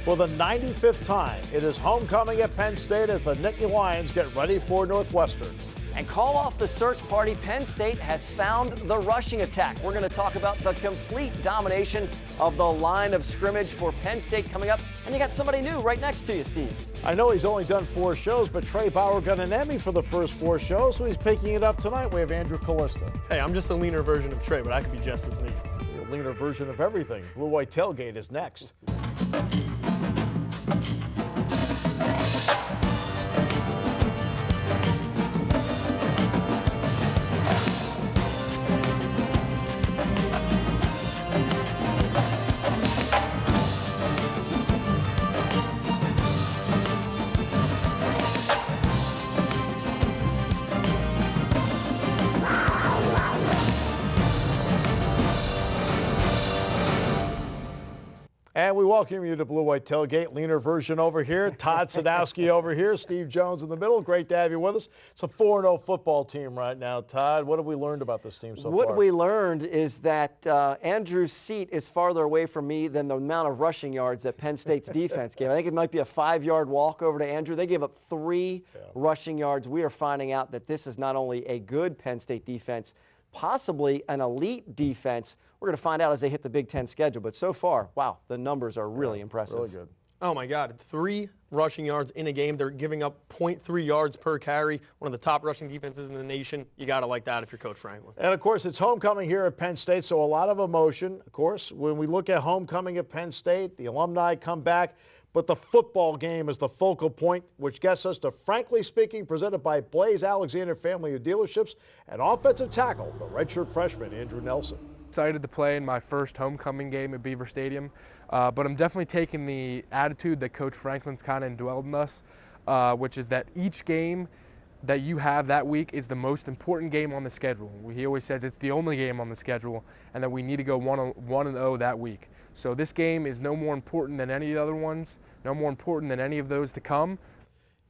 For the 95th time, it is homecoming at Penn State as the Nittany Lions get ready for Northwestern. And call off the search party, Penn State has found the rushing attack. We're going to talk about the complete domination of the line of scrimmage for Penn State coming up. And you got somebody new right next to you, Steve. I know he's only done 4 shows, but Trey Bauer got an Emmy for the first 4 shows, so he's picking it up tonight. We have Andrew Callista. Hey, I'm just a leaner version of Trey, but I could be just as me. You're a leaner version of everything. Blue White Tailgate is next. And we welcome you to Blue White Tailgate. Leaner version over here, Todd Sadowski over here, Steve Jones in the middle. Great to have you with us. It's a 4-0 football team right now, Todd. What have we learned about this team so far? What we learned is that Andrew's seat is farther away from me than the amount of rushing yards that Penn State's defense gave. I think it might be a 5-yard walk over to Andrew. They gave up 3 rushing yards. We are finding out that this is not only a good Penn State defense, possibly an elite defense. We're going to find out as they hit the Big Ten schedule. But so far, wow, the numbers are really impressive. Really good. Oh, my God. 3 rushing yards in a game. They're giving up 0.3 yards per carry. One of the top rushing defenses in the nation. You got to like that if you're Coach Franklin. And, of course, it's homecoming here at Penn State, so a lot of emotion. Of course, when we look at homecoming at Penn State, the alumni come back. But the football game is the focal point, which gets us to Frankly Speaking, presented by Blaze Alexander Family of Dealerships, and offensive tackle, the redshirt freshman, Andrew Nelson. Excited to play in my first homecoming game at Beaver Stadium, but I'm definitely taking the attitude that Coach Franklin's kind of indwelled in us, which is that each game that you have that week is the most important game on the schedule. He always says it's the only game on the schedule and that we need to go 1-0 that week. So this game is no more important than any of the other ones, no more important than any of those to come.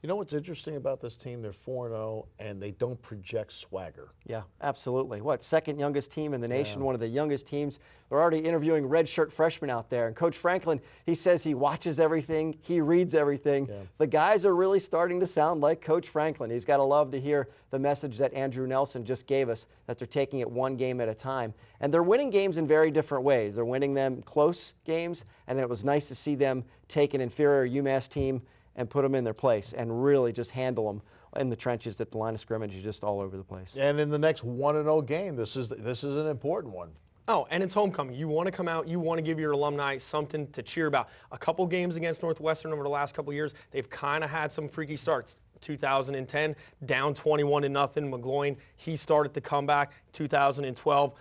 You know what's interesting about this team? They're 4-0, and they don't project swagger. Yeah, absolutely. What, second youngest team in the nation, one of the youngest teams. They're already interviewing redshirt freshmen out there. And Coach Franklin, he says he watches everything, he reads everything. Yeah. The guys are really starting to sound like Coach Franklin. He's got to love to hear the message that Andrew Nelson just gave us, that they're taking it one game at a time. And they're winning games in very different ways. They're winning them close games, and it was nice to see them take an inferior UMass team and put them in their place and really just handle them in the trenches at the line of scrimmage, is just all over the place. And in the next 1-0 game, this is an important one. Oh, and it's homecoming. You want to come out, you want to give your alumni something to cheer about. A couple games against Northwestern over the last couple years, they've kind of had some freaky starts. 2010, down 21-0, McGloin, he started the comeback. 2012,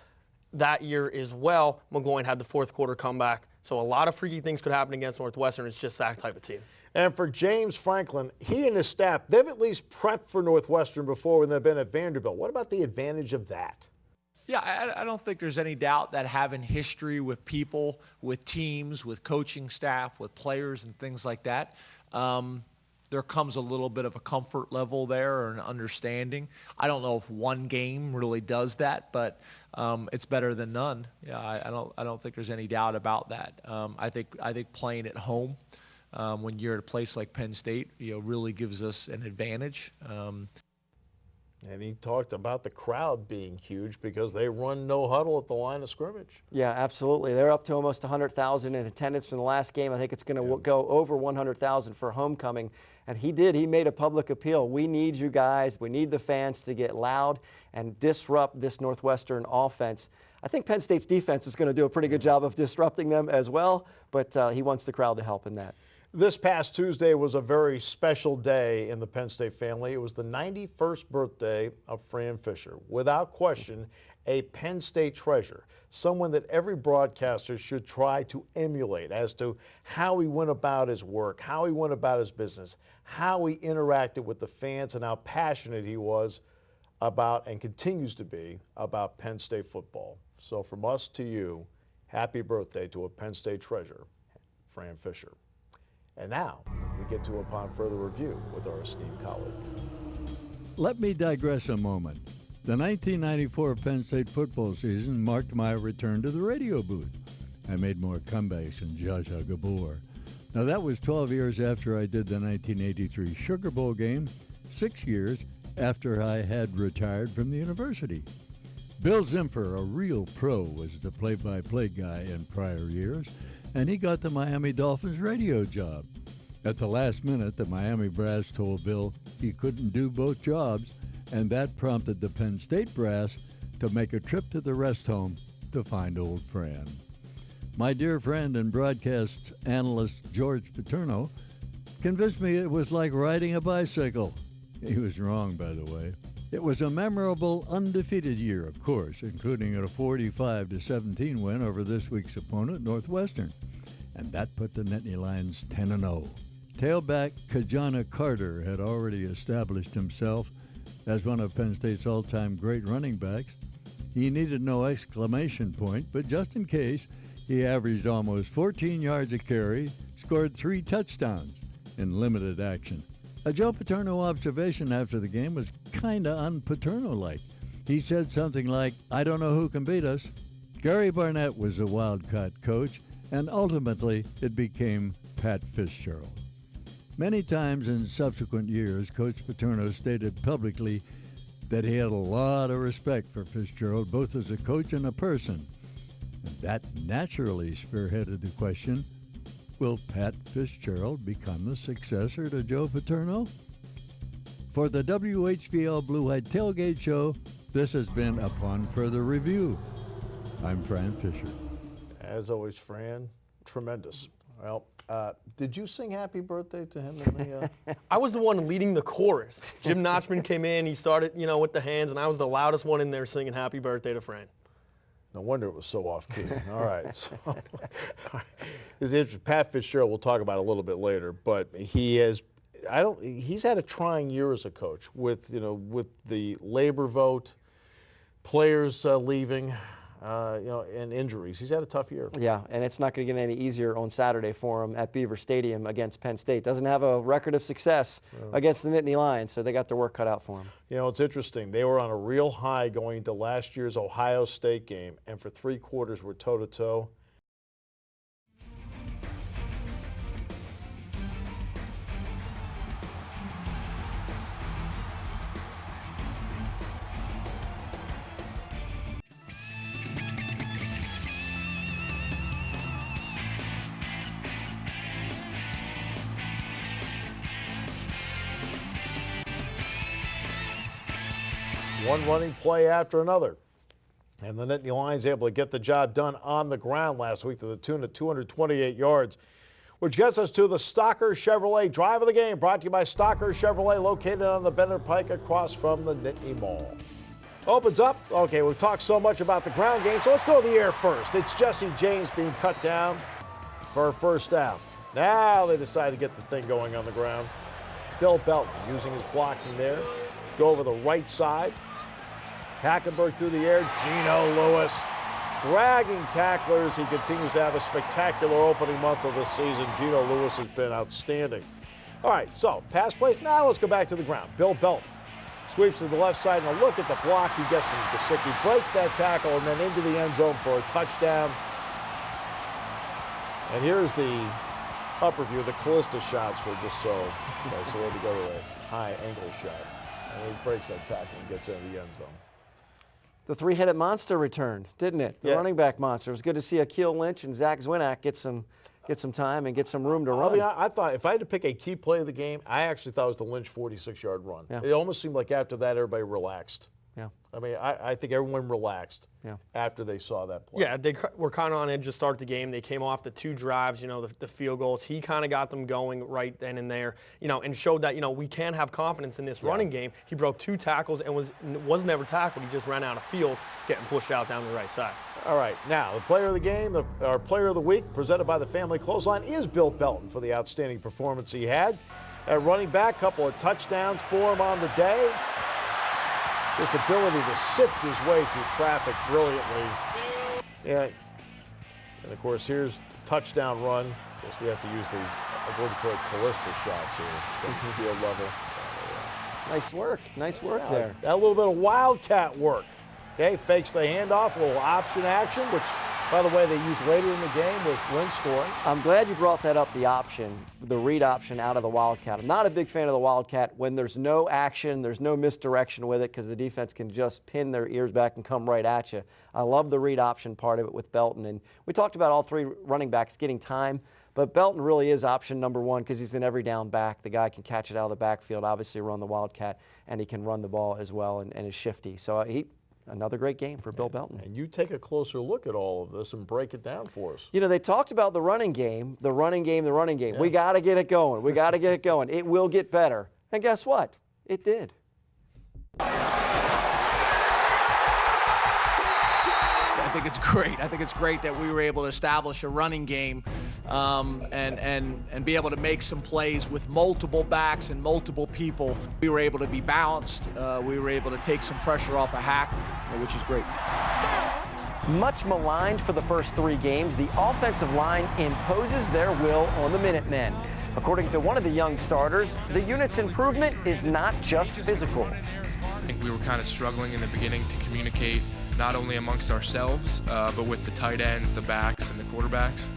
that year as well, McGloin had the fourth quarter comeback. So a lot of freaky things could happen against Northwestern. It's just that type of team. And for James Franklin, he and his staff, they've at least prepped for Northwestern before when they've been at Vanderbilt. What about the advantage of that? Yeah, I don't think there's any doubt that having history with people, with teams, with coaching staff, with players and things like that, there comes a little bit of a comfort level there or an understanding. I don't know if one game really does that, but it's better than none. Yeah, I don't think there's any doubt about that. I think playing at home when you're at a place like Penn State, really gives us an advantage. And he talked about the crowd being huge because they run no huddle at the line of scrimmage. Yeah, absolutely. They're up to almost 100,000 in attendance from the last game. I think it's going to go over 100,000 for homecoming. And he made a public appeal. We need you guys. We need the fans to get loud and disrupt this Northwestern offense. I think Penn State's defense is going to do a pretty good job of disrupting them as well, but he wants the crowd to help in that. This past Tuesday was a very special day in the Penn State family. It was the 91st birthday of Fran Fisher. Without question, a Penn State treasure, someone that every broadcaster should try to emulate as to how he went about his work, how he went about his business, how he interacted with the fans, and how passionate he was about and continues to be about Penn State football. So from us to you, happy birthday to a Penn State treasure, Fran Fisher. And now we get to Upon Further Review with our esteemed colleague. Let me digress a moment. The 1994 Penn State football season marked my return to the radio booth. I made more comebacks than Zsa Zsa Gabor. Now, that was 12 years after I did the 1983 Sugar Bowl game, 6 years after I had retired from the university. Bill Zimfer, a real pro, was the play-by-play guy in prior years, and he got the Miami Dolphins radio job. At the last minute, the Miami brass told Bill he couldn't do both jobs, and that prompted the Penn State brass to make a trip to the rest home to find old Fran. My dear friend and broadcast analyst George Paterno convinced me it was like riding a bicycle. He was wrong, by the way. It was a memorable, undefeated year, of course, including a 45-17 win over this week's opponent, Northwestern. And that put the Nittany Lions 10-0. Tailback Kajana Carter had already established himself as one of Penn State's all-time great running backs. He needed no exclamation point, but just in case, he averaged almost 14 yards a carry, scored 3 touchdowns in limited action. A Joe Paterno observation after the game was kinda un-Paterno-like. He said something like, "I don't know who can beat us." Gary Barnett was the Wildcat coach, and ultimately it became Pat Fitzgerald. Many times in subsequent years, Coach Paterno stated publicly that he had a lot of respect for Fitzgerald, both as a coach and a person. And that naturally spearheaded the question, will Pat Fitzgerald become the successor to Joe Paterno? For the WHVL Blue White Tailgate Show, this has been Upon Further Review. I'm Fran Fisher. As always, Fran, tremendous. Well, did you sing happy birthday to him in the... I was the one leading the chorus. Jim Notchman came in, he started, with the hands, and I was the loudest one in there singing happy birthday to Fran. No wonder it was so off-key. All right. So, it's interesting. Pat Fitzgerald, we'll talk about a little bit later, but he's had a trying year as a coach with the labor vote, players leaving, and injuries. He's had a tough year. Yeah, and it's not going to get any easier on Saturday for him at Beaver Stadium against Penn State. Doesn't have a record of success against the Nittany Lions, so they got their work cut out for him. It's interesting. They were on a real high going into last year's Ohio State game, and for 3 quarters were toe-to-toe. One running play after another. And the Nittany Lions able to get the job done on the ground last week to the tune of 228 yards, which gets us to the Stocker Chevrolet Drive of the Game, brought to you by Stocker Chevrolet, located on the Bennett Pike across from the Nittany Mall. Opens up. Okay, we've talked so much about the ground game, so let's go to the air first. It's Jesse James being cut down for a first down. Now they decide to get the thing going on the ground. Bill Belton using his blocking there. Go over the right side. Hackenberg through the air. Geno Lewis dragging tacklers. He continues to have a spectacular opening month of the season. Geno Lewis has been outstanding. All right, so pass play. Now let's go back to the ground. Bill Belton sweeps to the left side, and a look at the block he gets from Gesicki. Breaks that tackle and then into the end zone for a touchdown. And here's the upper view. The Callista shots were just so nice. So we had to go to a high angle shot. And he breaks that tackle and gets into the end zone. The three-headed monster returned, didn't it? The running back monster. It was good to see Akeel Lynch and Zach Zwinnak get some time and get some room to run. I thought if I had to pick a key play of the game, I actually thought it was the Lynch 46-yard run. Yeah. It almost seemed like after that everybody relaxed. Yeah. I mean, I think everyone relaxed after they saw that play. Yeah, they were kind of on edge to start the game. They came off the 2 drives, the field goals. He kind of got them going right then and there, and showed that, we can have confidence in this running game. He broke 2 tackles and was never tackled. He just ran out of field, getting pushed out down the right side. All right, now the player of the game, our player of the week, presented by the Family Clothesline, is Bill Belton for the outstanding performance he had. At running back, couple of touchdowns for him on the day. His ability to sift his way through traffic brilliantly. Yeah. And of course, here's the touchdown run. Of course, we have to use the obligatory Callista shots here from field level. Nice work there. That little bit of wildcat work. Okay, fakes the handoff, a little option action, which By the way, they used later in the game with Wentz scoring. I'm glad you brought that up, the option, the read option out of the Wildcat. I'm not a big fan of the Wildcat when there's no action, there's no misdirection with it because the defense can just pin their ears back and come right at you. I love the read option part of it with Belton. And we talked about all three running backs getting time, but Belton really is option number one because he's an every down back. The guy can catch it out of the backfield, obviously run the Wildcat, and he can run the ball as well and is shifty. So another great game for Bill Belton. And you take a closer look at all of this and break it down for us. You know, they talked about the running game. Yeah. We got to get it going. We got to get it going. It will get better. And guess what? It did. I think it's great. I think it's great that we were able to establish a running game and be able to make some plays with multiple backs and multiple people. We were able to be balanced. We were able to take some pressure off a Hack, which is great. Much maligned for the first three games, the offensive line imposes their will on the Minutemen. According to one of the young starters, the unit's improvement is not just physical. I think we were kind of struggling in the beginning to communicate not only amongst ourselves, but with the tight ends, the backs, and the quarterbacks.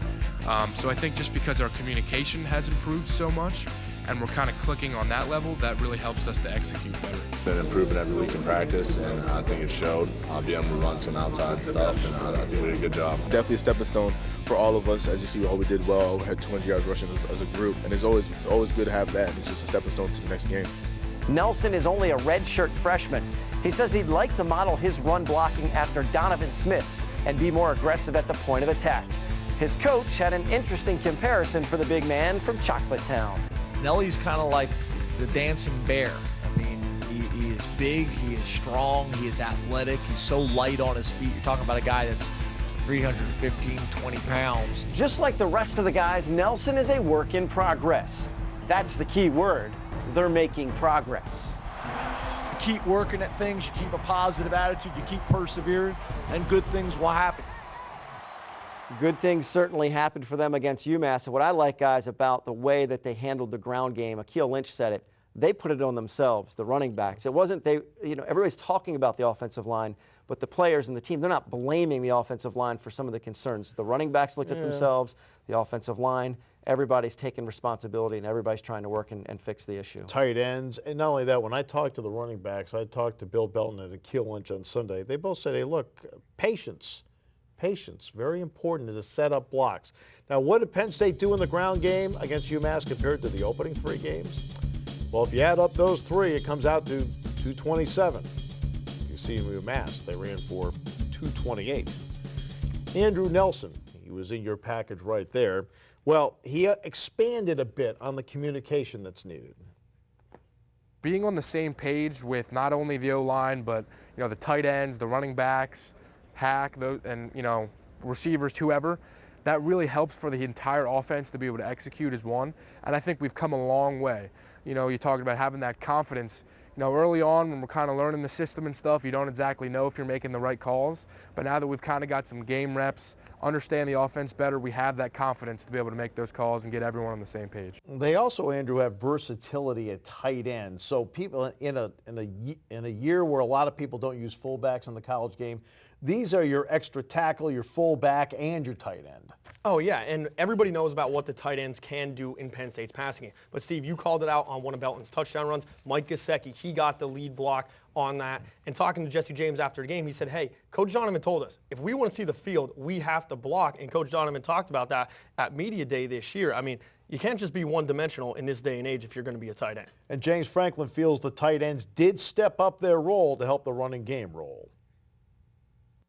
So I think just because our communication has improved so much, and we're kind of clicking on that level, that really helps us to execute better. Been improving every week in practice, and I think it showed. I'll be able to run some outside stuff, and I think we did a good job. Definitely a stepping stone for all of us. As you see, we did well. We had 200 yards rushing as a group, and it's always good to have that. It's just a stepping stone to the next game. Nelson is only a redshirt freshman. He says he'd like to model his run blocking after Donovan Smith and be more aggressive at the point of attack. His coach had an interesting comparison for the big man from Chocolate Town. Nelly's kind of like the dancing bear. I mean, he is big, he is strong, he is athletic, he's so light on his feet. You're talking about a guy that's 315, 20 pounds. Just like the rest of the guys, Nelson is a work in progress. That's the key word. They're making progress. Keep working at things, you keep a positive attitude, you keep persevering, and good things will happen. Good things certainly happened for them against UMass. And what I like, guys, about the way that they handled the ground game, Akeel Lynch said it, they put it on themselves, the running backs. It wasn't everybody's talking about the offensive line, but the players and the team, they're not blaming the offensive line for some of the concerns. The running backs looked at themselves, the offensive line, everybody's taking responsibility and everybody's trying to work and fix the issue. Tight ends, and not only that, when I talked to the running backs, I talked to Bill Belton and Akeel Lynch on Sunday, they both said, hey, look, patience, very important to set up blocks. Now, what did Penn State do in the ground game against UMass compared to the opening three games? Well, if you add up those three, it comes out to 227. You see in UMass, they ran for 228. Andrew Nelson, he was in your package right there. Well, he expanded a bit on the communication that's needed. Being on the same page with not only the O-line, but the tight ends, the running backs, Hack, and receivers, whoever, that really helps for the entire offense to be able to execute as one. And I think we've come a long way. You're talking about having that confidence. Early on when we're kind of learning the system and stuff, you don't exactly know if you're making the right calls. But now that we've kind of got some game reps, understand the offense better, we have that confidence to be able to make those calls and get everyone on the same page. They also, Andrew, have versatility at tight end. So people in a year where a lot of people don't use fullbacks in the college game, these are your extra tackle, your fullback, and your tight end. Oh, yeah, and everybody knows about what the tight ends can do in Penn State's passing game. But, Steve, you called it out on one of Belton's touchdown runs. Mike Gesicki, he got the lead block on that. And talking to Jesse James after the game, he said, hey, Coach Donovan told us, if we want to see the field, we have to block. And Coach Donovan talked about that at Media Day this year. I mean, you can't just be one-dimensional in this day and age if you're going to be a tight end. And James Franklin feels the tight ends did step up their role to help the running game roll.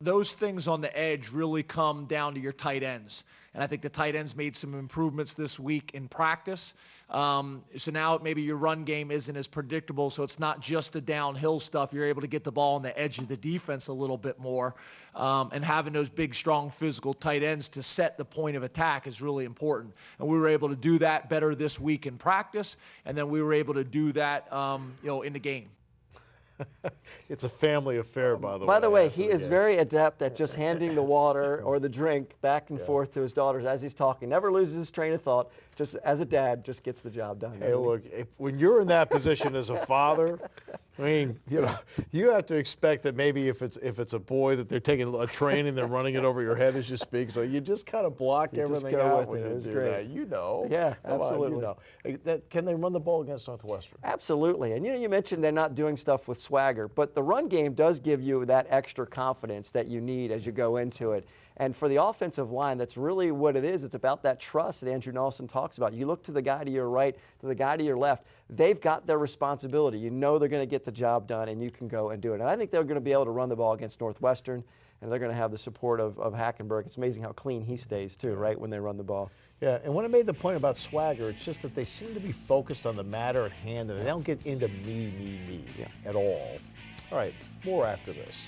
Those things on the edge really come down to your tight ends. And I think the tight ends made some improvements this week in practice. So now maybe your run game isn't as predictable, so it's not just the downhill stuff. You're able to get the ball on the edge of the defense a little bit more. And having those big, strong, physical tight ends to set the point of attack is really important. And we were able to do that better this week in practice, and then we were able to do that in the game. It's a family affair, by the way. By the way, he is very adept at just handing the water or the drink back and forth to his daughters as he's talking. Never loses his train of thought. Just as a dad, just gets the job done. Hey, look, when you're in that position as a father, I mean, you have to expect that maybe if it's a boy that they're taking a train and they're running it over your head as you speak. So you just kind of block everything out when you do that. You know. Yeah, Come on, absolutely. you know. Can they run the ball against Northwestern? Absolutely. And you mentioned they're not doing stuff with swagger, but the run game does give you that extra confidence that you need as you go into it. And for the offensive line, that's really what it is. It's about that trust that Andrew Nelson talks about. You look to the guy to your right, to the guy to your left. They've got their responsibility. You know they're going to get the job done, and you can go and do it. And I think they're going to be able to run the ball against Northwestern, and they're going to have the support of Hackenberg. It's amazing how clean he stays, too, right, when they run the ball. Yeah, and when I made the point about swagger, it's just that they seem to be focused on the matter at hand, and they don't get into me at all. All right, more after this.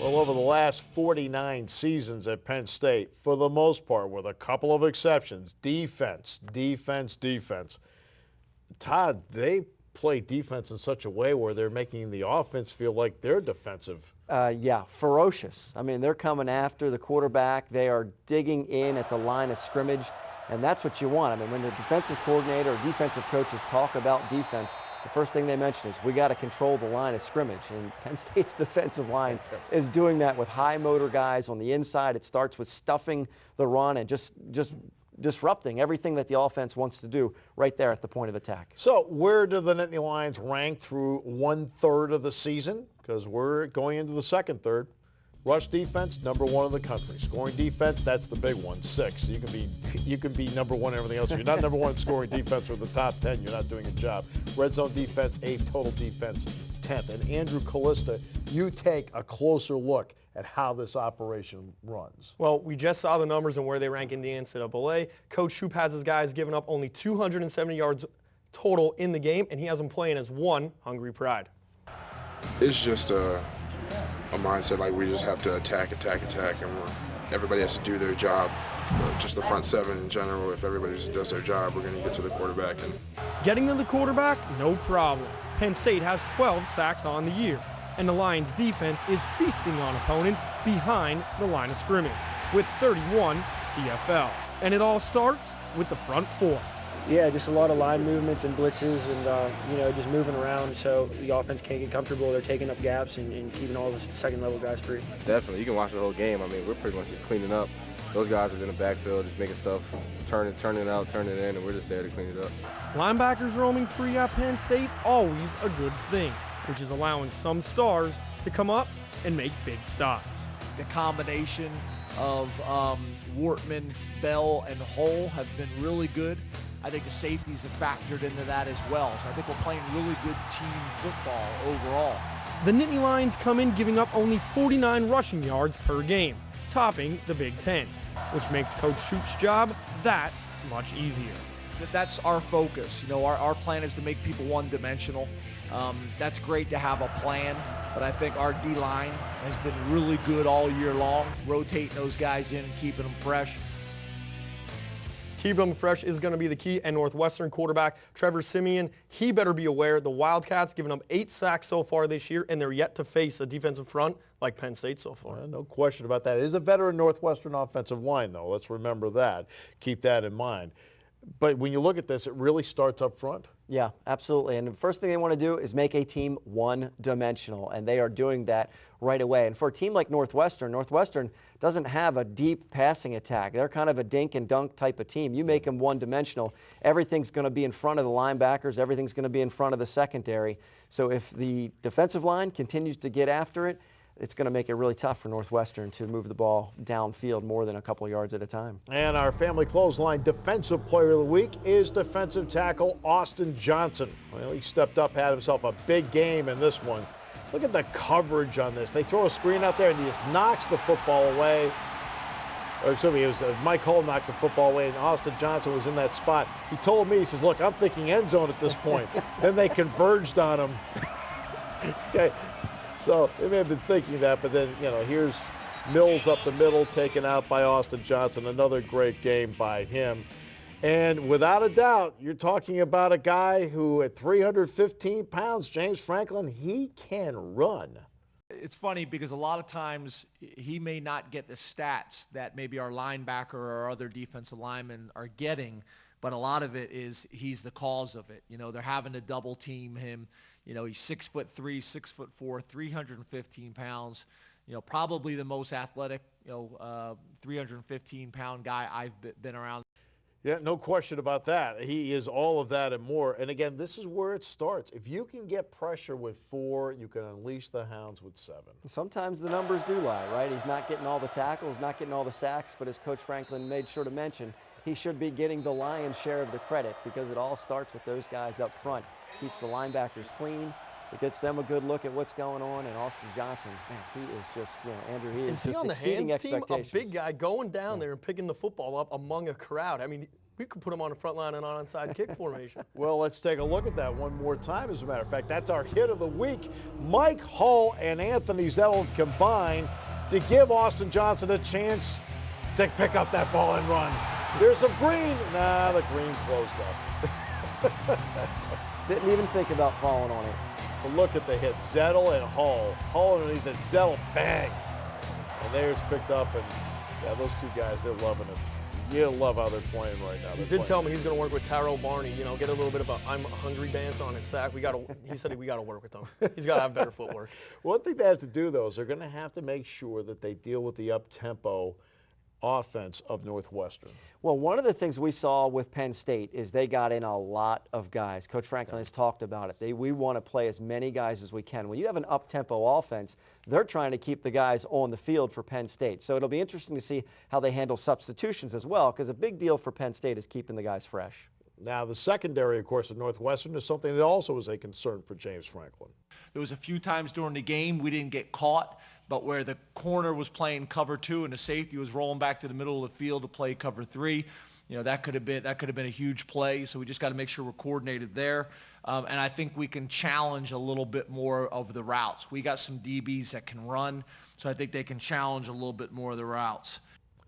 Well, over the last 49 seasons at Penn State, for the most part, with a couple of exceptions, defense. Todd, they play defense in such a way where they're making the offense feel like they're defensive. Yeah, ferocious. I mean, they're coming after the quarterback. They are digging in at the line of scrimmage, and that's what you want. I mean, when the defensive coordinator or defensive coaches talk about defense, the first thing they mention is we got to control the line of scrimmage, and Penn State's defensive line is doing that with high motor guys on the inside. It starts with stuffing the run and just disrupting everything that the offense wants to do right there at the point of attack. So where do the Nittany Lions rank through 1/3 of the season? Because we're going into the second third. Rush defense, #1 in the country. Scoring defense, that's the big one, 6. You can be #1 in everything else. If you're not #1 in scoring defense or the top 10, you're not doing a job. Red zone defense, 8. Total defense, 10th. And Andrew Callista, you take a closer look at how this operation runs. Well, we just saw the numbers and where they rank in the NCAA. Coach Shoup has his guys giving up only 270 yards total in the game, and he has them playing as one hungry pride. It's just a mindset like we just have to attack, and everybody has to do their job. But just the front seven in general, if everybody just does their job, we're going to get to the quarterback. And getting to the quarterback, no problem. Penn State has 12 sacks on the year, and the Lions defense is feasting on opponents behind the line of scrimmage with 31 TFL. And it all starts with the front four. Yeah, just a lot of line movements and blitzes and, just moving around so the offense can't get comfortable. They're taking up gaps and keeping all the second-level guys free. Definitely. You can watch the whole game. I mean, we're pretty much just cleaning up. Those guys are in the backfield just making stuff, turning it out, turning it in, and we're just there to clean it up. Linebackers roaming free at Penn State, always a good thing, which is allowing some stars to come up and make big stops. The combination of Wortman, Bell, and Hull have been really good. I think the safeties have factored into that as well. So I think we're playing really good team football overall. The Nittany Lions come in giving up only 49 rushing yards per game, topping the Big Ten, which makes Coach Shoup's job that much easier. That's our focus. Our plan is to make people one-dimensional. That's great to have a plan, but I think our D-line has been really good all year long, rotating those guys in and keeping them fresh. Keeping them fresh is going to be the key, and Northwestern quarterback Trevor Siemian, he better be aware the Wildcats giving up 8 sacks so far this year, and they're yet to face a defensive front like Penn State so far. No question about that. It is a veteran Northwestern offensive line, though. Let's remember that. Keep that in mind. But when you look at this, it really starts up front. Yeah, absolutely. And the first thing they want to do is make a team one-dimensional, and they are doing that right away. And for a team like Northwestern doesn't have a deep passing attack. They're kind of a dink and dunk type of team. You make them one-dimensional, everything's going to be in front of the linebackers, everything's going to be in front of the secondary. So if the defensive line continues to get after it, it's going to make it really tough for Northwestern to move the ball downfield more than a couple yards at a time. And our family clothesline defensive player of the week is defensive tackle Austin Johnson. Well, he stepped up, had himself a big game in this one. Look at the coverage on this. They throw a screen out there and he just knocks the football away. Or excuse me, it was Mike Hull knocked the football away and Austin Johnson was in that spot. He told me, he says, look, I'm thinking end zone at this point. Then they converged on him. Okay. So they may have been thinking that, but then, here's Mills up the middle, taken out by Austin Johnson. Another great game by him. And without a doubt, you're talking about a guy who at 315 pounds, James Franklin, he can run. It's funny because a lot of times he may not get the stats that maybe our linebacker or our other defensive linemen are getting, but a lot of it is he's the cause of it. You know, they're having to double team him. You know, he's 6'3", 6'4", 315 pounds. You know, probably the most athletic, 315-pound guy I've been around. Yeah, no question about that. He is all of that and more. And again, this is where it starts. If you can get pressure with 4, you can unleash the hounds with 7. Sometimes the numbers do lie, right? He's not getting all the tackles, not getting all the sacks, but as Coach Franklin made sure to mention, he should be getting the lion's share of the credit because it all starts with those guys up front. Keeps the linebackers clean. It gets them a good look at what's going on. And Austin Johnson, man, he is just, Andrew, he is just he on the exceeding hands team? expectations. A big guy going down there and picking the football up among a crowd. I mean, we could put him on the front line and on onside kick formation. Well, let's take a look at that one more time, as a matter of fact. That's our hit of the week. Mike Hull and Anthony Zettel combined to give Austin Johnson a chance to pick up that ball and run. There's some green. Nah, the green closed up. Didn't even think about falling on it. But look at the hit. Zettel and Hull. Hull underneath it. Zettel, bang. And there's picked up. And, yeah, those two guys, they're loving it. You love how they're playing right now. He did tell me he's going to work with Tyrell Barney, get a little bit of a I'm hungry dance on his sack. He said we got to work with him. He's got to have better footwork. One thing they have to do, though, is they're going to have to make sure that they deal with the up-tempo offense of Northwestern. Well, one of the things we saw with Penn State is they got in a lot of guys. Coach Franklin has talked about it. We want to play as many guys as we can. When you have an up-tempo offense, they're trying to keep the guys on the field for Penn State. So it'll be interesting to see how they handle substitutions as well, because a big deal for Penn State is keeping the guys fresh. Now, the secondary, of course, of Northwestern is something that also was a concern for James Franklin. There was a few times during the game we didn't get caught, but where the corner was playing cover 2 and the safety was rolling back to the middle of the field to play cover 3, that could have been a huge play. So we just got to make sure we're coordinated there. And I think we can challenge a little bit more of the routes. We got some DBs that can run, so I think they can challenge a little bit more of the routes.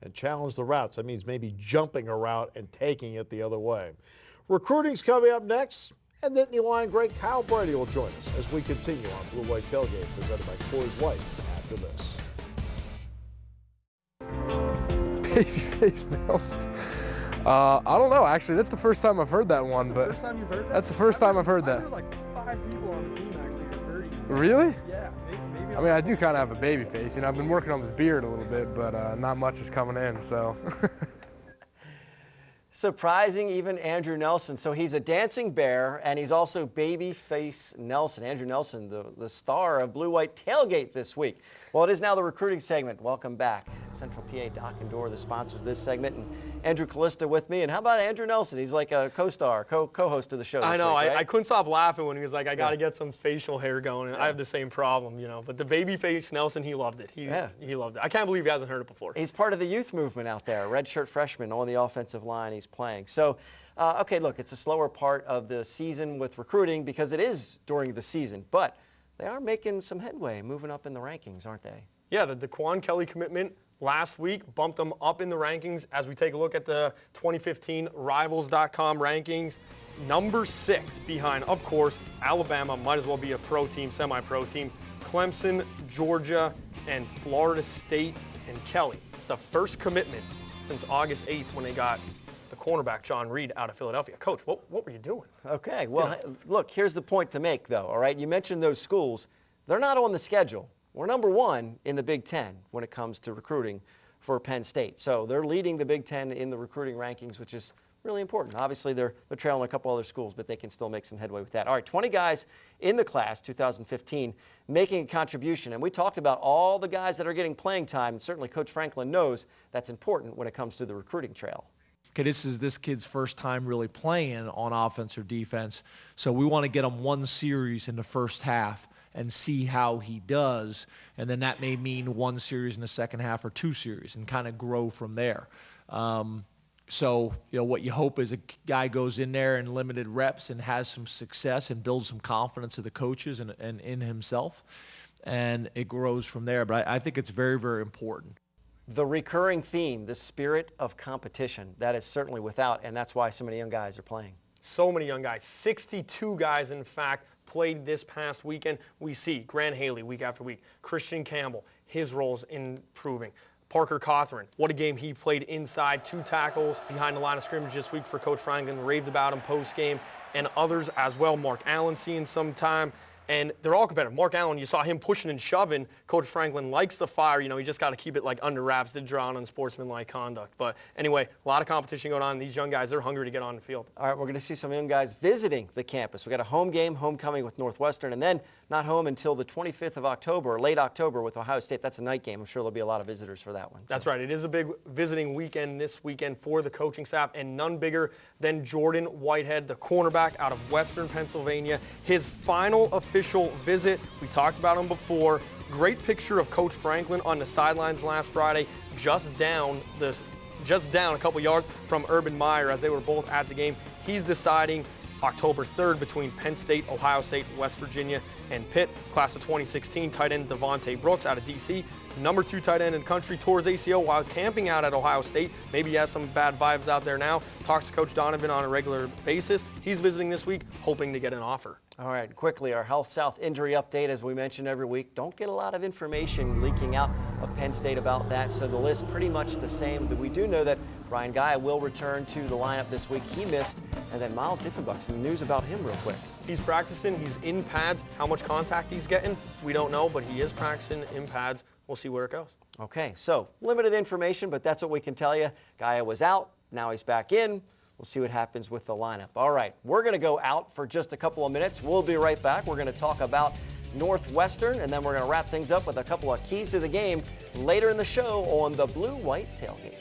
And challenge the routes. That means maybe jumping a route and taking it the other way. Recruiting's coming up next, and Nittany Lion great Kyle Brady will join us as we continue on Blue White Tailgate presented by Coors Light after this. Babyface Nelson. I don't know, actually. That's the first time I've heard that one. That's the first time you've heard that? That's the first time I've heard that. I've heard like 5 people on the team actually have heard you. Really? Yeah, maybe. I mean, I do kind of have a baby face. I've been working on this beard a little bit, but not much is coming in, so. Surprising even Andrew Nelson. So he's a dancing bear, and he's also Babyface Nelson. Andrew Nelson, the star of Blue White Tailgate this week. Well, it is now the recruiting segment. Welcome back. Central PA Dock and Door, the sponsors of this segment, and Andrew Callista with me. And how about Andrew Nelson? He's like a co-star, co-host of the show. I know. Week, right? I couldn't stop laughing when he was like, I got to get some facial hair going. And I have the same problem, But the Babyface Nelson, he loved it. He loved it. I can't believe he hasn't heard it before. He's part of the youth movement out there. Redshirt freshman on the offensive line he's playing. So, okay, look, it's a slower part of the season with recruiting because it is during the season. But they are making some headway, moving up in the rankings, aren't they? Yeah, the Daquan Kelly commitment last week bumped them up in the rankings as we take a look at the 2015 Rivals.com rankings. Number 6 behind, of course, Alabama, might as well be a pro team, semi-pro team, Clemson, Georgia, and Florida State and Kelly. The first commitment since August 8th when they got the cornerback, John Reed, out of Philadelphia. Coach, what were you doing? Okay, well, look, here's the point to make, though, all right? You mentioned those schools. They're not on the schedule. We're number 1 in the Big Ten when it comes to recruiting for Penn State. So they're leading the Big Ten in the recruiting rankings, which is really important. Obviously, they're trailing a couple other schools, but they can still make some headway with that. All right, 20 guys in the class, 2015, making a contribution. And we talked about all the guys that are getting playing time, and certainly Coach Franklin knows that's important when it comes to the recruiting trail. Okay, this is this kid's first time really playing on offense or defense, so we want to get him 1 series in the first half and see how he does, and then that may mean 1 series in the second half or 2 series and kind of grow from there. So, what you hope is a guy goes in there in limited reps and has some success and builds some confidence of the coaches and in himself, and it grows from there. But I think it's very, very important. The recurring theme, the spirit of competition, that is certainly without, and that's why so many young guys are playing. So many young guys, 62 guys in fact, played this past weekend. We see Grant Haley week after week, Christian Campbell, his roles improving. Parker Cawthorn, what a game he played inside, 2 tackles behind the line of scrimmage this week for Coach Franklin, raved about him post-game, and others as well. Mark Allen seeing some time. And they're all competitive. Mark Allen, you saw him pushing and shoving. Coach Franklin likes the fire. You know, you just got to keep it like under wraps, did draw on unsportsmanlike conduct. But anyway, a lot of competition going on. These young guys, they're hungry to get on the field. All right, we're going to see some young guys visiting the campus. We got a home game, homecoming with Northwestern, and then not home until the 25th of October, or late October with Ohio State. That's a night game. I'm sure there'll be a lot of visitors for that one. That's right. It is a big visiting weekend this weekend for the coaching staff, and none bigger than Jordan Whitehead, the cornerback out of Western Pennsylvania. His final official visit. We talked about him before. Great picture of Coach Franklin on the sidelines last Friday, just down a couple yards from Urban Meyer as they were both at the game. He's deciding October 3rd between Penn State, Ohio State, West Virginia, and Pitt. Class of 2016 tight end Devontae Brooks out of D.C., number 2 tight end in the country, tore his ACL while camping out at Ohio State. Maybe he has some bad vibes out there now. Talks to Coach Donovan on a regular basis. He's visiting this week, hoping to get an offer. All right, quickly, our Health South injury update, as we mentioned every week. Don't get a lot of information leaking out of Penn State about that, so the list pretty much the same. But we do know that Brian Guy will return to the lineup this week. He missed. And then Miles Diffenbuch, some news about him real quick. He's practicing. He's in pads. How much contact he's getting, we don't know, but he is practicing in pads. We'll see where it goes. Okay, so limited information, but that's what we can tell you. Guy was out. Now he's back in. We'll see what happens with the lineup. All right, we're going to go out for just a couple of minutes. We'll be right back. We're going to talk about Northwestern, and then we're going to wrap things up with a couple of keys to the game later in the show on the Blue-White Tailgates.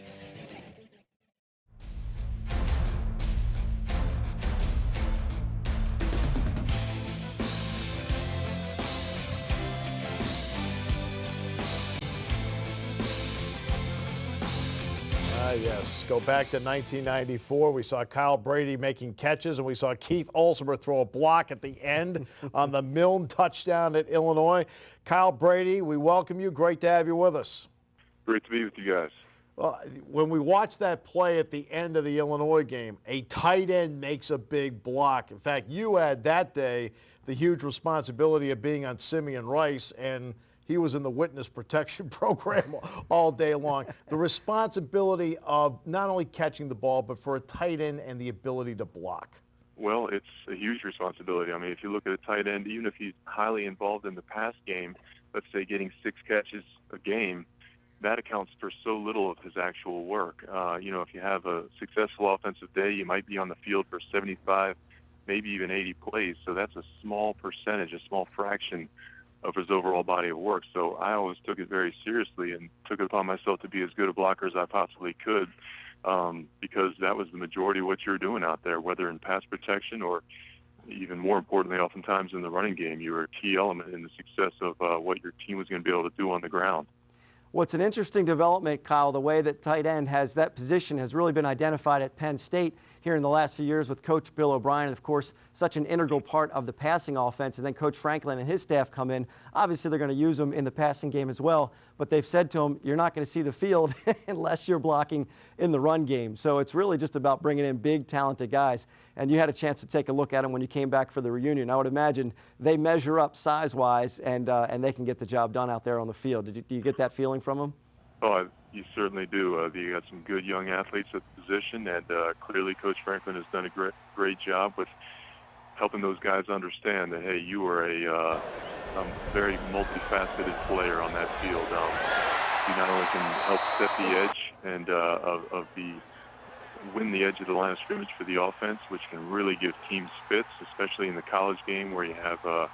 Yes, go back to 1994. We saw Kyle Brady making catches, and we saw Keith Olsemer throw a block at the end on the Milne touchdown at Illinois. Kyle Brady, we welcome you. Great to have you with us. Great to be with you guys. Well, when we watched that play at the end of the Illinois game, a tight end makes a big block. In fact, you had that day the huge responsibility of being on Simeon Rice, and he was in the witness protection program all day long. The responsibility of not only catching the ball, but for a tight end and the ability to block. Well, it's a huge responsibility. I mean, if you look at a tight end, even if he's highly involved in the pass game, let's say getting 6 catches a game, that accounts for so little of his actual work. If you have a successful offensive day, you might be on the field for 75, maybe even 80 plays. So that's a small percentage, a small fraction of his overall body of work. So I always took it very seriously and took it upon myself to be as good a blocker as I possibly could, because that was the majority of what you're doing out there, whether in pass protection or even more importantly, oftentimes in the running game. You were a key element in the success of what your team was going to be able to do on the ground. Well, it's an interesting development, Kyle, the way that tight end that position has really been identified at Penn State here in the last few years with Coach Bill O'Brien. Of course, such an integral part of the passing offense. And then Coach Franklin and his staff come in. Obviously, they're going to use him in the passing game as well. But they've said to him, you're not going to see the field unless you're blocking in the run game. So it's really just about bringing in big, talented guys. And you had a chance to take a look at them when you came back for the reunion. I would imagine they measure up size-wise, and they can get the job done out there on the field. Do you get that feeling from them? Oh, you certainly do. You got some good young athletes at the position, and clearly Coach Franklin has done a great job with helping those guys understand that, hey, you are a very multifaceted player on that field. You not only can help set the edge and win the edge of the line of scrimmage for the offense, which can really give teams fits, especially in the college game where you have the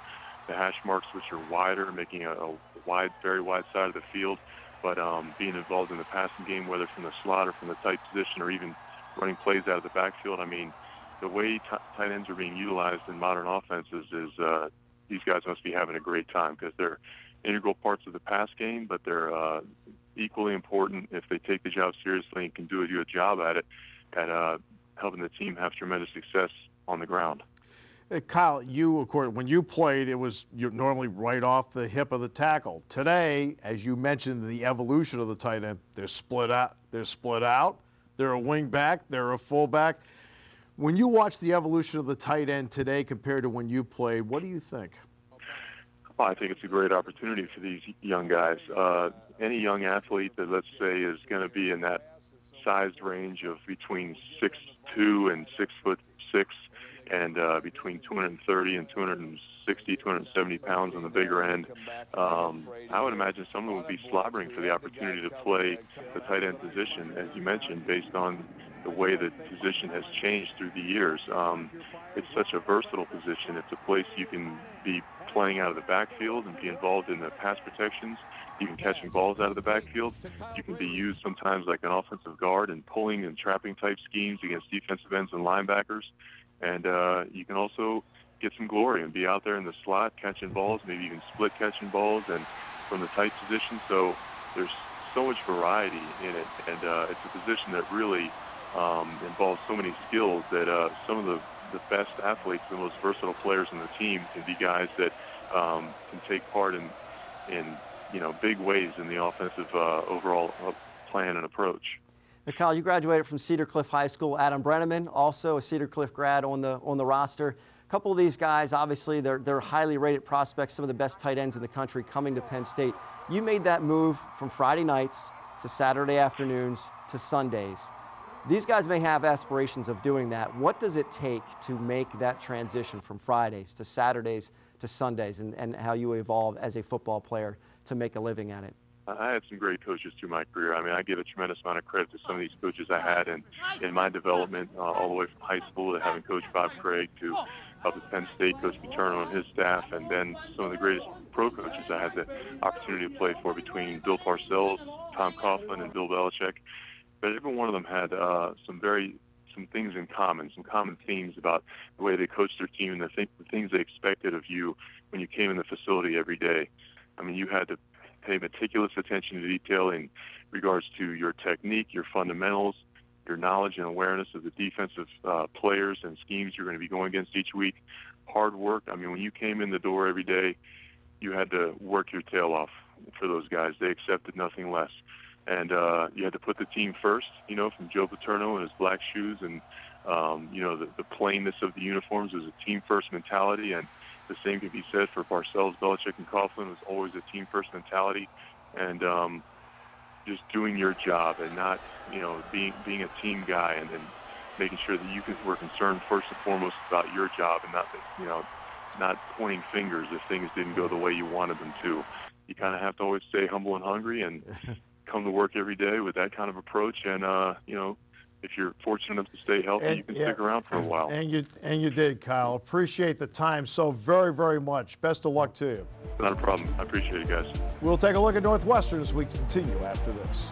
hash marks, which are wider, making a very wide side of the field. But being involved in the passing game, whether from the slot or from the tight position or even running plays out of the backfield, I mean, the way tight ends are being utilized in modern offenses is these guys must be having a great time because they're integral parts of the pass game, but they're equally important if they take the job seriously and can do a good job at it, at helping the team have tremendous success on the ground. Kyle, of course, when you played, you're normally right off the hip of the tackle. Today, as you mentioned, the evolution of the tight end, they're split out. They're a wing back. They're a fullback. When you watch the evolution of the tight end today compared to when you played, what do you think? Well, I think it's a great opportunity for these young guys. Any young athlete that, let's say, is going to be in that sized range of between 6'2" and 6'6", and between 230 and 260, 270 pounds on the bigger end, I would imagine someone would be slobbering for the opportunity to play the tight end position, as you mentioned, based on the way the position has changed through the years. It's such a versatile position. It's a place you can be playing out of the backfield and be involved in the pass protections, even catching balls out of the backfield. You can be used sometimes like an offensive guard in pulling and trapping type schemes against defensive ends and linebackers. And you can also get some glory and be out there in the slot catching balls, maybe even split catching balls and from the tight position. So there's so much variety in it, and it's a position that really involves so many skills that some of the best athletes, the most versatile players on the team, can be guys that can take part in big ways in the offensive overall plan and approach. Now, Kyle, you graduated from Cedar Cliff High School. Adam Brenneman, also a Cedar Cliff grad on the roster. A couple of these guys, obviously, they're highly rated prospects, some of the best tight ends in the country coming to Penn State. You made that move from Friday nights to Saturday afternoons to Sundays. These guys may have aspirations of doing that. What does it take to make that transition from Fridays to Saturdays to Sundays, and how you evolve as a football player to make a living at it? I had some great coaches through my career. I mean, I give a tremendous amount of credit to some of these coaches I had in my development, all the way from high school to having Coach Bob Craig to up at Penn State, Coach Paterno and his staff, and then some of the greatest pro coaches I had the opportunity to play for, between Bill Parcells, Tom Coughlin, and Bill Belichick. But every one of them had some things in common, some common themes about the way they coached their team and the things they expected of you when you came in the facility every day. I mean, you had to pay meticulous attention to detail in regards to your technique, your fundamentals, your knowledge and awareness of the defensive players and schemes you're going to be going against each week. Hard work. I mean, when you came in the door every day, you had to work your tail off for those guys. They accepted nothing less. And you had to put the team first, from Joe Paterno and his black shoes, and, the plainness of the uniforms was a team-first mentality. And the same can be said for Parcells, Belichick, and Coughlin. It was always a team-first mentality, and just doing your job and not, being a team guy, and making sure that you were concerned first and foremost about your job, and not pointing fingers if things didn't go the way you wanted them to. You kind of have to always stay humble and hungry and come to work every day with that kind of approach, and if you're fortunate enough to stay healthy, you can stick around for a while. And you did, Kyle. Appreciate the time so very, very much. Best of luck to you. Not a problem. I appreciate it, guys. We'll take a look at Northwestern as we continue after this.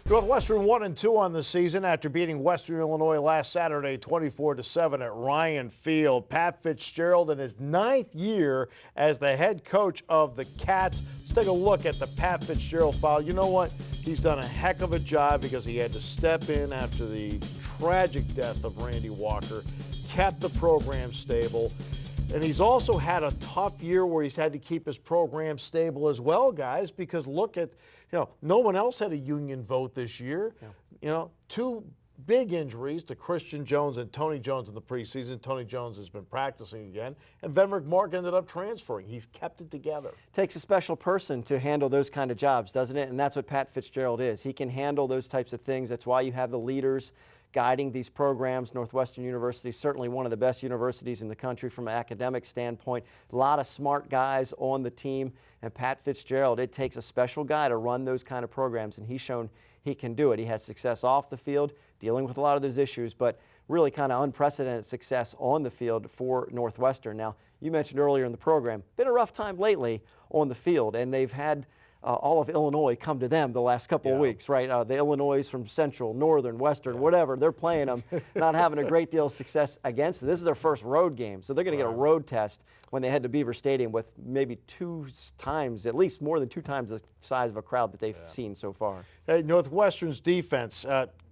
Northwestern 1-2 on the season after beating Western Illinois last Saturday 24-7 at Ryan Field. Pat Fitzgerald in his 9th year as the head coach of the Cats. Let's take a look at the Pat Fitzgerald file. You know what? He's done a heck of a job because he had to step in after the tragic death of Randy Walker, kept the program stable. And he's also had a tough year where he's had to keep his program stable as well, guys, because look at, no one else had a union vote this year. Yeah. Two big injuries to Christian Jones and Tony Jones in the preseason. Tony Jones has been practicing again, and Venrick Mark ended up transferring. He's kept it together. Takes a special person to handle those kind of jobs, doesn't it? And that's what Pat Fitzgerald is. He can handle those types of things. That's why you have the leaders guiding these programs. Northwestern University is certainly one of the best universities in the country from an academic standpoint. A lot of smart guys on the team. And Pat Fitzgerald, it takes a special guy to run those kind of programs, and he's shown he can do it. He has success off the field, dealing with a lot of those issues, but really kind of unprecedented success on the field for Northwestern. Now, you mentioned earlier in the program, been a rough time lately on the field, and they've had all of Illinois come to them the last couple of weeks, right? The Illinois from Central, Northern, Western, whatever, they're playing them, not having a great deal of success against them. This is their first road game, so they're going to get a road test when they head to Beaver Stadium with maybe 2 times, at least more than 2 times the size of a crowd that they've seen so far. Hey, Northwestern's defense,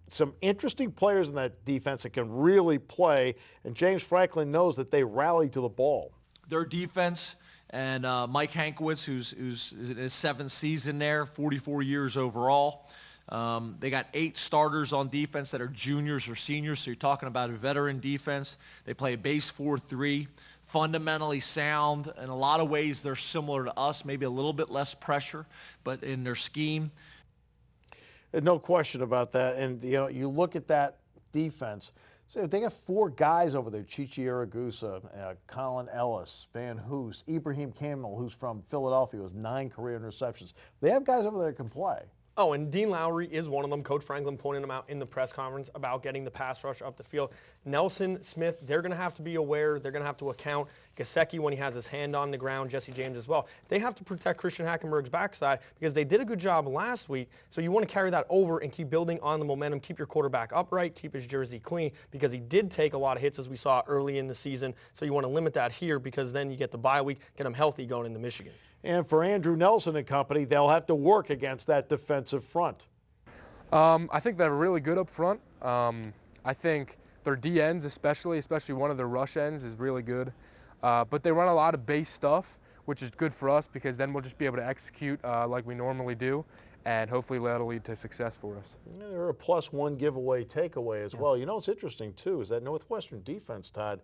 some interesting players in that defense that can really play, and James Franklin knows that they rally to the ball. Their defense and Mike Hankwitz, who's in his 7th season there, 44 years overall. They got 8 starters on defense that are juniors or seniors, so you're talking about a veteran defense. They play a base 4-3, fundamentally sound. In a lot of ways, they're similar to us, maybe a little bit less pressure, but in their scheme. No question about that. And you look at that defense. So they got 4 guys over there: Chichi Iragusa, Colin Ellis, Van Hoos, Ibrahim Campbell, who's from Philadelphia, has 9 career interceptions. They have guys over there that can play. Oh, and Dean Lowry is one of them. Coach Franklin pointed him out in the press conference about getting the pass rush up the field. Nelson, Smith, they're going to have to be aware. They're going to have to account. Gesicki, when he has his hand on the ground, Jesse James as well. They have to protect Christian Hackenberg's backside because they did a good job last week. So you want to carry that over and keep building on the momentum. Keep your quarterback upright. Keep his jersey clean because he did take a lot of hits as we saw early in the season. So you want to limit that here because then you get the bye week, get him healthy going into Michigan. And for Andrew Nelson and company, they'll have to work against that defensive front. I think they're really good up front. I think their D ends, especially one of their rush ends, is really good. But they run a lot of base stuff, which is good for us because then we'll just be able to execute like we normally do, and hopefully that'll lead to success for us. Yeah, they're a +1 giveaway takeaway as well. You know what's interesting too is that Northwestern defense, Todd,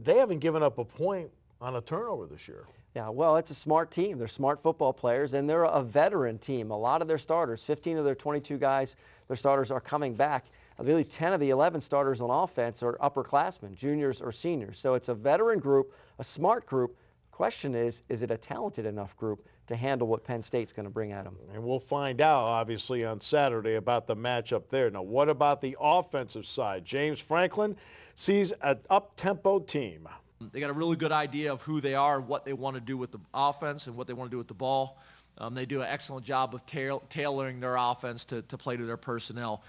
they haven't given up a point on a turnover this year. Yeah, well, it's a smart team. They're smart football players, and they're a veteran team. A lot of their starters, 15 of their 22 guys, their starters are coming back. I believe 10 of the 11 starters on offense are upperclassmen, juniors or seniors. So it's a veteran group, a smart group. Question is it a talented enough group to handle what Penn State's going to bring at them? And we'll find out, obviously, on Saturday about the matchup there. Now, what about the offensive side? James Franklin sees an up-tempo team. They got a really good idea of who they are, what they want to do with the offense, and what they want to do with the ball. They do an excellent job of tailoring their offense to play to their personnel.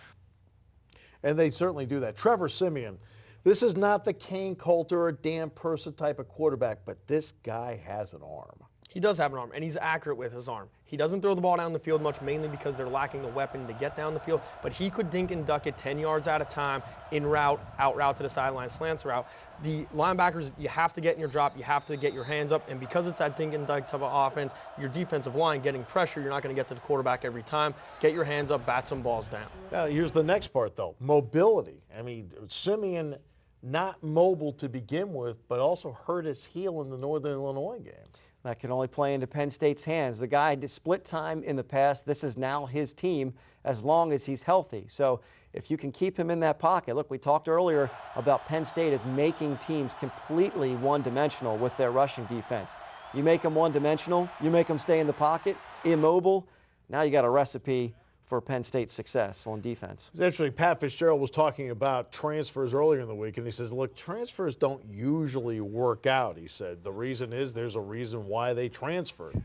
And they certainly do that. Trevor Siemian, this is not the Kane Coulter or Dan Persa type of quarterback, but this guy has an arm. He does have an arm, and he's accurate with his arm. He doesn't throw the ball down the field much, mainly because they're lacking the weapon to get down the field, but he could dink and duck it 10 yards at a time, in route, out route to the sideline, slants route. The linebackers, you have to get in your drop, you have to get your hands up, and because it's that dink and duck type of offense, your defensive line getting pressure, you're not going to get to the quarterback every time. Get your hands up, bat some balls down. Now, here's the next part, though, mobility. I mean, Siemian not mobile to begin with, but also hurt his heel in the Northern Illinois game. That can only play into Penn State's hands. The guy did split time in the past. This is now his team as long as he's healthy. So if you can keep him in that pocket. Look, we talked earlier about Penn State as making teams completely one-dimensional with their rushing defense. You make them one-dimensional, you make them stay in the pocket, immobile. Now you got a recipe for Penn State's success on defense. It's interesting. Pat Fitzgerald was talking about transfers earlier in the week, and he says, look, transfers don't usually work out. He said the reason is there's a reason why they transferred.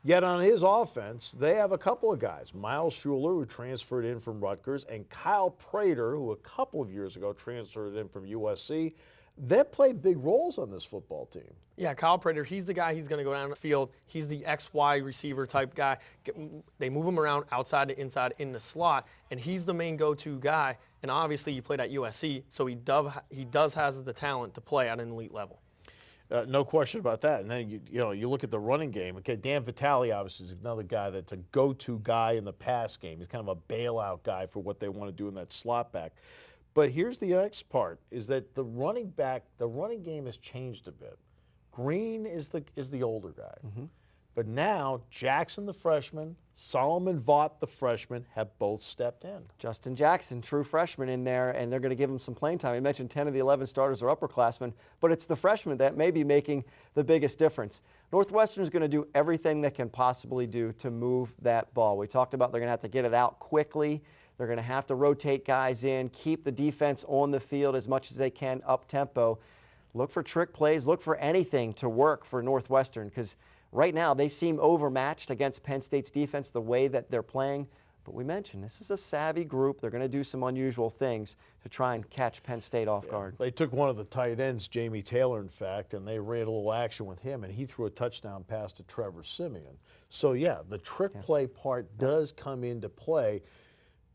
Yet on his offense, they have a couple of guys. Miles Schuler, who transferred in from Rutgers, and Kyle Prater, who a couple of years ago transferred in from USC. They played big roles on this football team. Yeah, Kyle Prater, he's the guy, he's going to go down the field. He's the XY receiver type guy. They move him around outside to inside in the slot, and he's the main go-to guy. And obviously, he played at USC, so he does has the talent to play at an elite level. No question about that. And then, you look at the running game. Okay, Dan Vitale obviously is another guy that's a go-to guy in the pass game. He's kind of a bailout guy for what they want to do in that slot back. But here's the next part, is that the running game has changed a bit. Green is the older guy. Mm-hmm. But now Jackson, the freshman, Solomon Vaught, the freshman, have both stepped in. Justin Jackson, true freshman in there, and they're going to give him some playing time. You mentioned 10 of the 11 starters are upperclassmen, but it's the freshmen that may be making the biggest difference. Northwestern is going to do everything they can possibly do to move that ball. We talked about they're going to have to get it out quickly. They're going to have to rotate guys in, keep the defense on the field as much as they can up-tempo. Look for trick plays. Look for anything to work for Northwestern because Right now, they seem overmatched against Penn State's defense the way that they're playing. But we mentioned this is a savvy group. They're going to do some unusual things to try and catch Penn State off guard. They took one of the tight ends, Jamie Taylor, in fact, and they ran a little action with him, and he threw a touchdown pass to Trevor Siemian. So, yeah, the trick play part does come into play,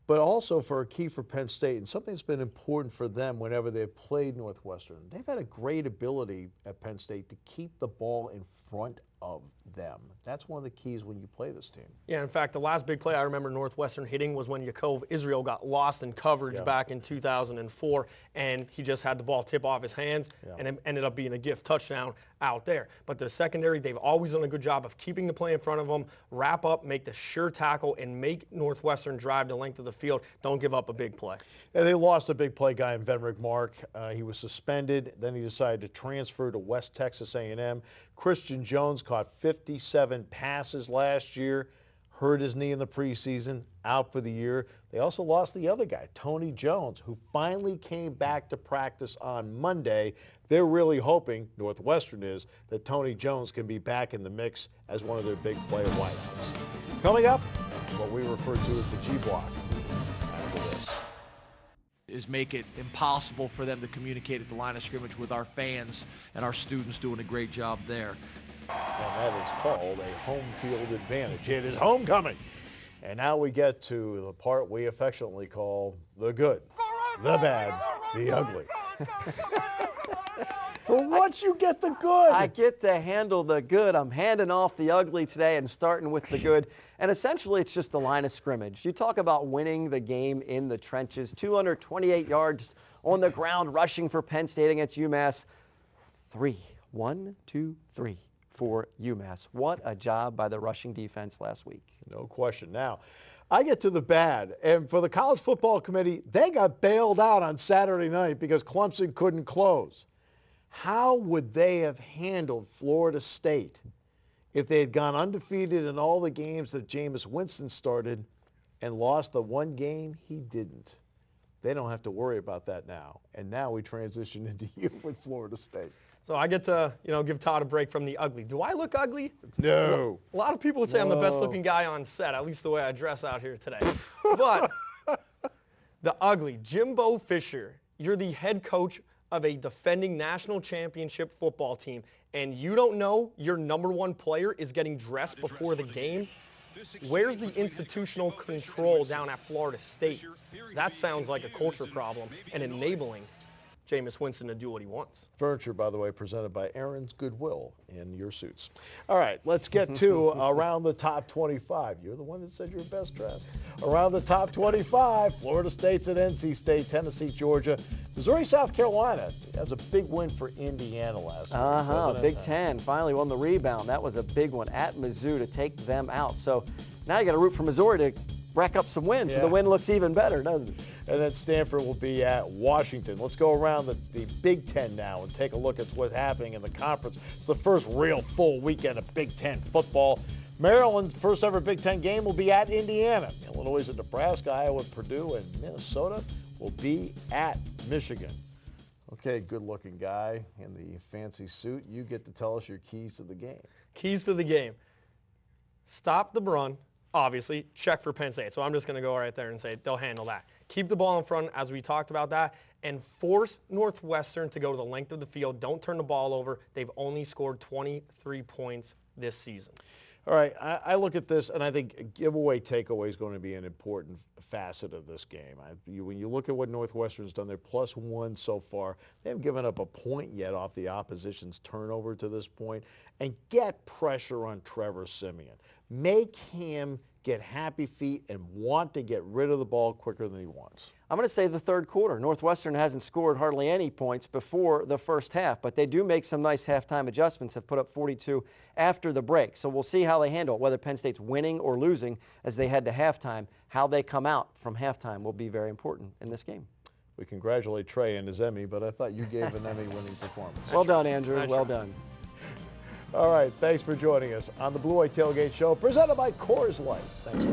but also for a key for Penn State, and something that's been important for them whenever they've played Northwestern. They've had a great ability at Penn State to keep the ball in front of them. That's one of the keys when you play this team. Yeah, in fact, the last big play I remember Northwestern hitting was when Yaakov Israel got lost in coverage back in 2004, and he just had the ball tip off his hands, and it ended up being a gift touchdown out there. But the secondary, they've always done a good job of keeping the play in front of them, wrap up, make the sure tackle, and make Northwestern drive the length of the field. Don't give up a big play. And they lost a big play guy in Venrick Mark. He was suspended. Then he decided to transfer to West Texas A&M. Christian Jones caught 57 passes last year, hurt his knee in the preseason, out for the year. They also lost the other guy, Tony Jones, who finally came back to practice on Monday. They're really hoping, Northwestern is, that Tony Jones can be back in the mix as one of their big play wideouts. Coming up, what we refer to as the G block. After this. Is make it impossible for them to communicate at the line of scrimmage with our fans, and our students doing a great job there. And that is called a home field advantage. It is homecoming. And now we get to the part we affectionately call the good, the bad, the ugly. For once you get the good. I get to handle the good. I'm handing off the ugly today and starting with the good. And essentially, it's just the line of scrimmage. You talk about winning the game in the trenches. 228 yards on the ground rushing for Penn State against UMass. 1, 2, 3 for UMass. What a job by the rushing defense last week. No question. Now, I get to the bad. And for the College Football Committee, they got bailed out on Saturday night because Clemson couldn't close. How would they have handled Florida State if they had gone undefeated in all the games that Jameis Winston started and lost the one game he didn't? They don't have to worry about that now. And now we transition into you with Florida State. So I get to, give Todd a break from the ugly. Do I look ugly? No. A lot of people would say I'm the best looking guy on set, at least the way I dress out here today. But the ugly, Jimbo Fisher, you're the head coach of a defending national championship football team, and you don't know your number one player is getting dressed before the game? Where's the institutional control down at Florida State? That sounds like a culture problem and enabling Jameis Winston to do what he wants. Furniture, by the way, presented by Aaron's Goodwill in your suits. All right, let's get to around the top 25. You're the one that said you're best dressed. Around the top 25, Florida State's at NC State, Tennessee, Georgia. Missouri, South Carolina has a big win for Indiana last week. Big Ten finally won the rebound. That was a big one at Mizzou to take them out. So now you got to root for Missouri to rack up some wins. So the win looks even better, doesn't it? And then Stanford will be at Washington. Let's go around the Big Ten now and take a look at what's happening in the conference. It's the first real full weekend of Big Ten football. Maryland's first ever Big Ten game will be at Indiana. Illinois is at Nebraska, Iowa, Purdue, and Minnesota will be at Michigan. Okay, good-looking guy in the fancy suit. You get to tell us your keys to the game. Keys to the game. Stop the run. Obviously, check for Penn State. So I'm just going to go right there and say they'll handle that. Keep the ball in front, as we talked about that, and force Northwestern to go to the length of the field. Don't turn the ball over. They've only scored 23 points this season. All right, I look at this, and I think giveaway takeaway is going to be an important facet of this game. When you look at what Northwestern's done, they're +1 so far. They haven't given up a point yet off the opposition's turnover to this point. And get pressure on Trevor Siemian. Make him get happy feet and want to get rid of the ball quicker than he wants. I'm going to say the third quarter. Northwestern hasn't scored hardly any points before the first half, but they do make some nice halftime adjustments, have put up 42 after the break. So we'll see how they handle it, whether Penn State's winning or losing as they head to halftime. How they come out from halftime will be very important in this game. We congratulate Trey and his Emmy, but I thought you gave an Emmy-winning performance. Well done, Andrew. Well done. All right, thanks for joining us on the Blue White Tailgate Show, presented by Coors Light. Thanks for